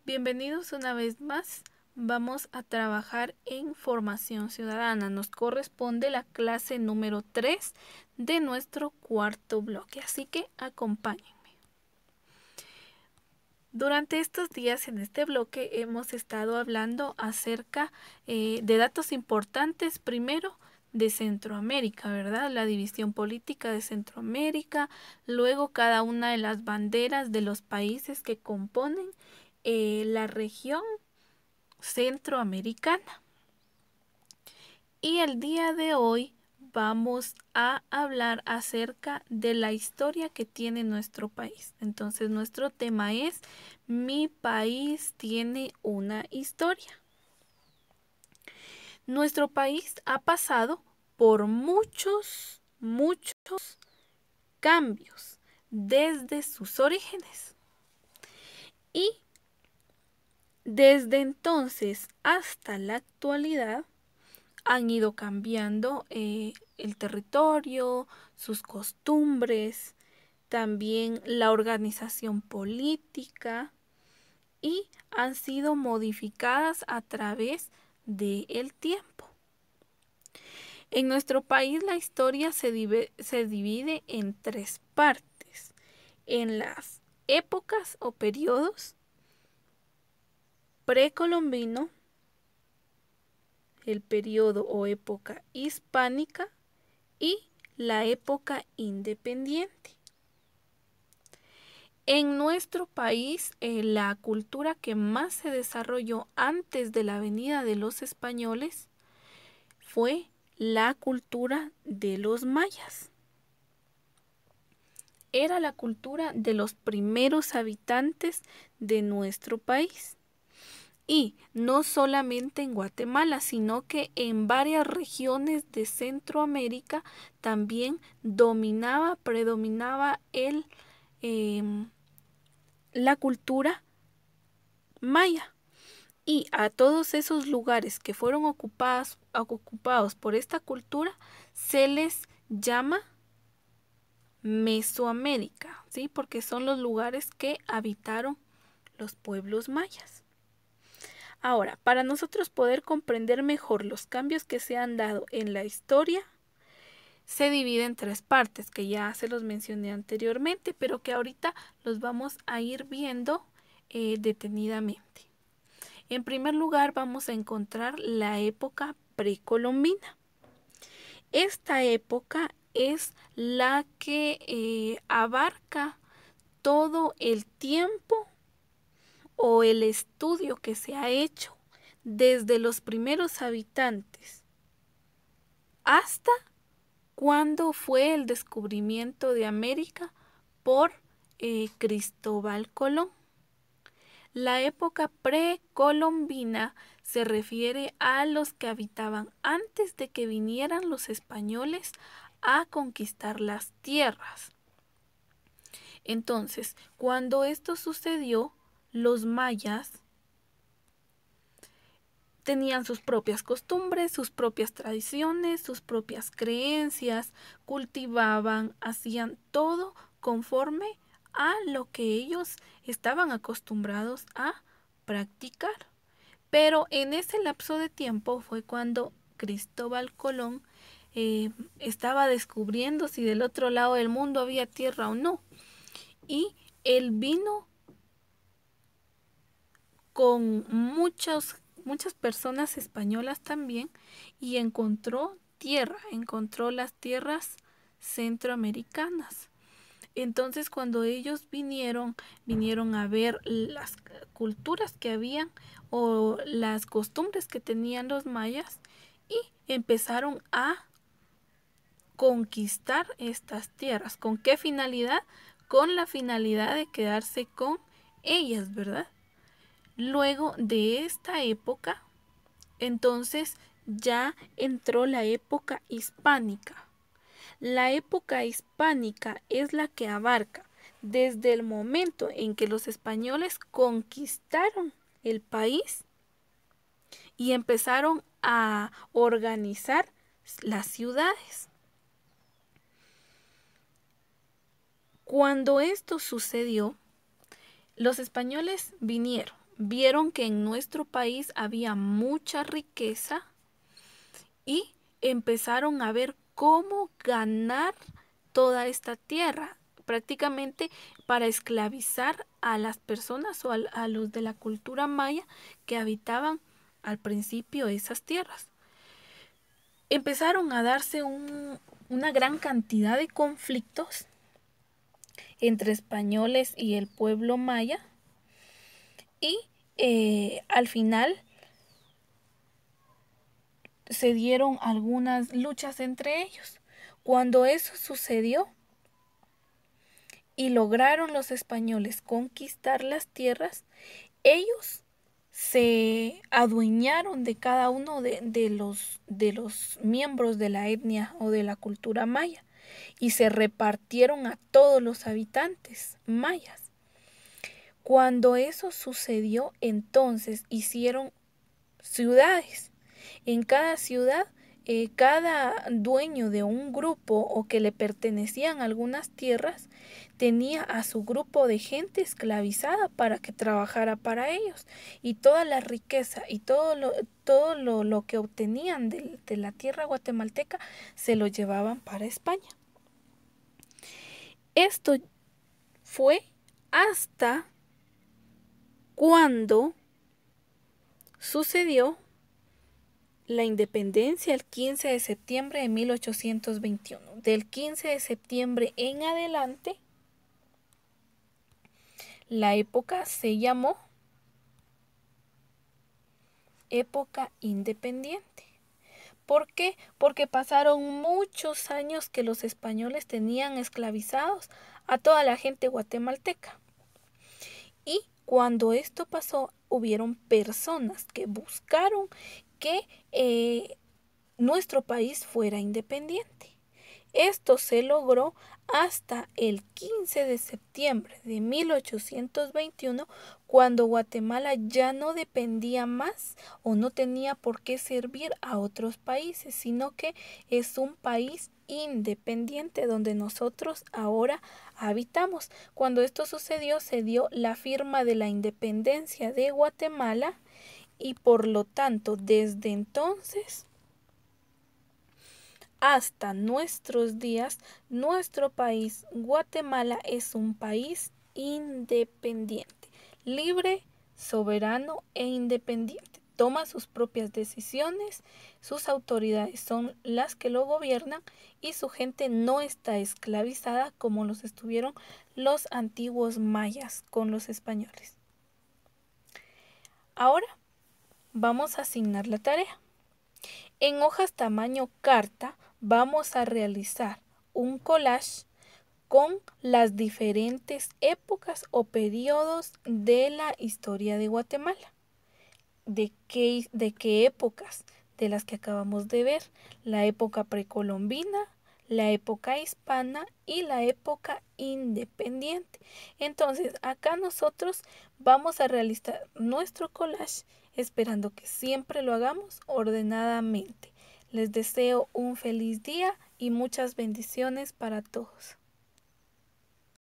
Bienvenidos una vez más. Vamos a trabajar en formación ciudadana. Nos corresponde la clase número 3 de nuestro cuarto bloque, así que acompáñenme. Durante estos días en este bloque hemos estado hablando acerca de datos importantes, primero de Centroamérica, ¿verdad? La división política de Centroamérica, luego cada una de las banderas de los países que componen la región centroamericana. Y el día de hoy vamos a hablar acerca de la historia que tiene nuestro país. Entonces nuestro tema es Mi país tiene una historia. Nuestro país ha pasado por muchos cambios desde sus orígenes. Y desde entonces hasta la actualidad han ido cambiando el territorio, sus costumbres, también la organización política y han sido modificadas a través del tiempo. En nuestro país la historia se divide en tres partes: en las épocas o periodos precolombino, el periodo o época hispánica y la época independiente. En nuestro país, la cultura que más se desarrolló antes de la venida de los españoles fue la cultura de los mayas. Era la cultura de los primeros habitantes de nuestro país. Y no solamente en Guatemala, sino que en varias regiones de Centroamérica también predominaba la cultura maya. Y a todos esos lugares que fueron ocupados por esta cultura se les llama Mesoamérica, ¿sí? Porque son los lugares que habitaron los pueblos mayas. Ahora, para nosotros poder comprender mejor los cambios que se han dado en la historia, se divide en tres partes, que ya se los mencioné anteriormente, pero que ahorita los vamos a ir viendo detenidamente. En primer lugar, vamos a encontrar la época precolombina. Esta época es la que abarca todo el tiempo o el estudio que se ha hecho desde los primeros habitantes hasta cuando fue el descubrimiento de América por Cristóbal Colón. La época precolombina se refiere a los que habitaban antes de que vinieran los españoles a conquistar las tierras. Entonces, cuando esto sucedió, los mayas tenían sus propias costumbres, sus propias tradiciones, sus propias creencias, cultivaban, hacían todo conforme a lo que ellos estaban acostumbrados a practicar. Pero en ese lapso de tiempo fue cuando Cristóbal Colón estaba descubriendo si del otro lado del mundo había tierra o no. Y él vino con muchas personas españolas también y encontró las tierras centroamericanas. Entonces, cuando ellos vinieron a ver las culturas que habían o las costumbres que tenían los mayas y empezaron a conquistar estas tierras. ¿Con qué finalidad? Con la finalidad de quedarse con ellas, ¿verdad? Luego de esta época, entonces ya entró la época hispánica. La época hispánica es la que abarca desde el momento en que los españoles conquistaron el país y empezaron a organizar las ciudades. Cuando esto sucedió, los españoles vinieron vieron que en nuestro país había mucha riqueza y empezaron a ver cómo ganar toda esta tierra, prácticamente para esclavizar a las personas o a los de la cultura maya que habitaban al principio esas tierras. Empezaron a darse una gran cantidad de conflictos entre españoles y el pueblo maya y al final se dieron algunas luchas entre ellos. Cuando eso sucedió y lograron los españoles conquistar las tierras, ellos se adueñaron de cada uno de los miembros de la etnia o de la cultura maya y se repartieron a todos los habitantes mayas. Cuando eso sucedió, entonces hicieron ciudades. En cada ciudad, cada dueño de un grupo o que le pertenecían algunas tierras tenía a su grupo de gente esclavizada para que trabajara para ellos, y toda la riqueza y todo lo que obtenían de la tierra guatemalteca se lo llevaban para España. Esto fue hasta cuando sucedió la independencia el 15 de septiembre de 1821. Del 15 de septiembre en adelante, la época se llamó época independiente. ¿Por qué? Porque pasaron muchos años que los españoles tenían esclavizados a toda la gente guatemalteca. Y cuando esto pasó, hubieron personas que buscaron que nuestro país fuera independiente. Esto se logró hasta el 15 de septiembre de 1821, cuando Guatemala ya no dependía más o no tenía por qué servir a otros países, sino que es un país independiente donde nosotros ahora habitamos. Cuando esto sucedió, se dio la firma de la independencia de Guatemala y por lo tanto, desde entonces hasta nuestros días, nuestro país, Guatemala, es un país independiente, libre, soberano e independiente. Toma sus propias decisiones, sus autoridades son las que lo gobiernan y su gente no está esclavizada como los estuvieron los antiguos mayas con los españoles. Ahora vamos a asignar la tarea. En hojas tamaño carta vamos a realizar un collage con las diferentes épocas o periodos de la historia de Guatemala. ¿De qué épocas? De las que acabamos de ver: la época precolombina, la época hispana y la época independiente. Entonces, acá nosotros vamos a realizar nuestro collage, esperando que siempre lo hagamos ordenadamente. Les deseo un feliz día y muchas bendiciones para todos.